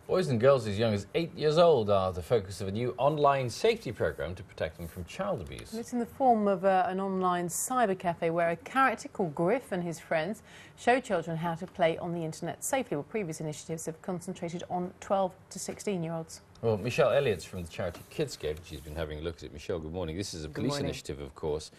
Boys and girls as young as 8 years old are the focus of a new online safety program to protect them from child abuse. And it's in the form of an online cyber cafe where a character called Griff and his friends show children how to play on the internet safely. Well, previous initiatives have concentrated on 12 to 16-year-olds. Well, Michelle Elliott's from the charity Kidscape. She's been having a look at it. Michelle, good morning. This is a police initiative, of course.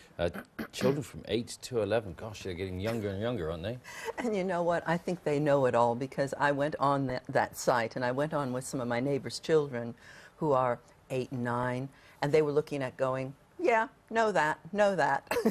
Children from 8 to 11, gosh, they're getting younger and younger, aren't they? And you know what? I think they know it all, because I went on that site, and I went on with some of my neighbors' children who are 8 and 9, and they were looking at going, yeah, know that.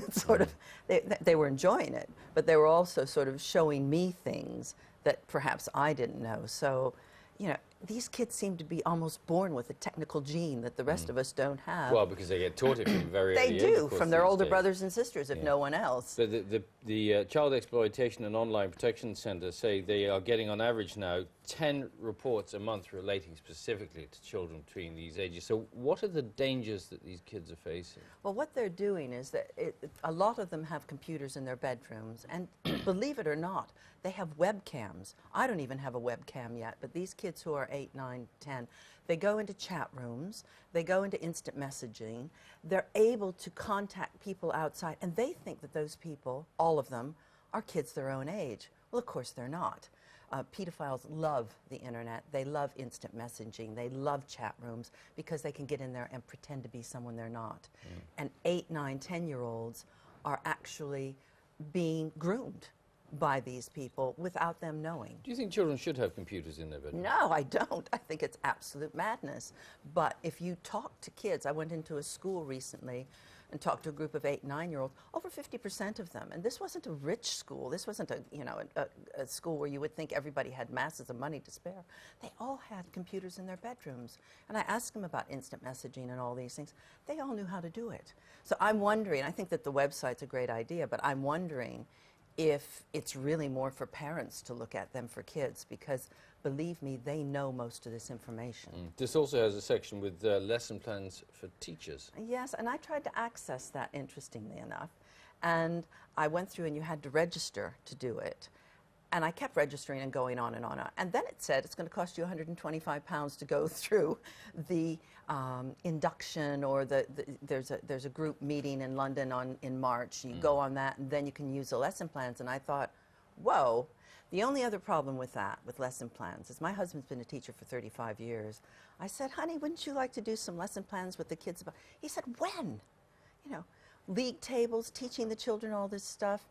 Sort of, they were enjoying it, but they were also sort of showing me things that perhaps I didn't know. So, you know, these kids seem to be almost born with a technical gene that the rest of us don't have. Well, because they get taught it from very early age. They do, from their older brothers and sisters, if no one else. So the Child Exploitation and Online Protection Centre say they are getting on average now 10 reports a month relating specifically to children between these ages. So what are the dangers that these kids are facing? Well, what they're doing is that a lot of them have computers in their bedrooms, and believe it or not, they have webcams. I don't even have a webcam yet, but these kids who are 8, 9, 10, they go into chat rooms, they go into instant messaging, they're able to contact people outside, and they think that those people, all of them, are kids their own age. Well, of course they're not. Paedophiles love the internet, they love instant messaging, they love chat rooms, because they can get in there and pretend to be someone they're not. And 8, 9, 10-year-olds are actually being groomed by these people without them knowing. Do you think children should have computers in their bedroom? No, I don't. I think it's absolute madness. But if you talk to kids, I went into a school recently and talked to a group of 8, 9-year-olds, over 50% of them, and this wasn't a rich school, this wasn't a school where you would think everybody had masses of money to spare. They all had computers in their bedrooms. And I asked them about instant messaging and all these things. They all knew how to do it. So I'm wondering, I think that the website's a great idea, but I'm wondering if it's really more for parents to look at than for kids, because believe me, they know most of this information. This also has a section with lesson plans for teachers. Yes, and I tried to access that, interestingly enough, and I went through and you had to register to do it. And I kept registering and going on and on. And then it said it's going to cost you £125 to go through the induction, or there's a group meeting in London in March. You go on that, and then you can use the lesson plans. And I thought, whoa. The only other problem with that, with lesson plans, is my husband's been a teacher for 35 years. I said, honey, wouldn't you like to do some lesson plans with the kids? He said, when? You know, league tables, teaching the children all this stuff.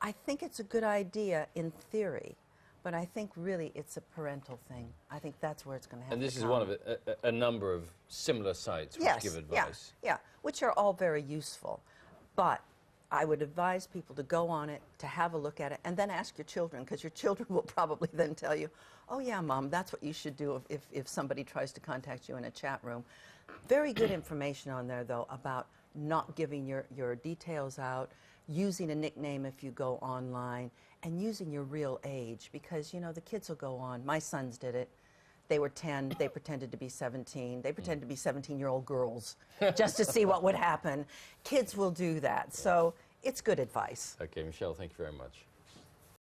I think it's a good idea in theory, but I think really it's a parental thing. I think that's where it's going to happen. And this is one of a number of similar sites which give advice. Yeah, which are all very useful. But I would advise people to go on it, to have a look at it, and then ask your children, because your children will probably then tell you, oh yeah, Mom, that's what you should do if somebody tries to contact you in a chat room. Very good information on there, though, about not giving your details out, using a nickname if you go online, and using your real age, because, you know, the kids will go on. My sons did it. They were 10, they pretended to be 17. They pretended to be 17-year-old girls just to see what would happen. Kids will do that. So it's good advice. Okay, Michelle, thank you very much.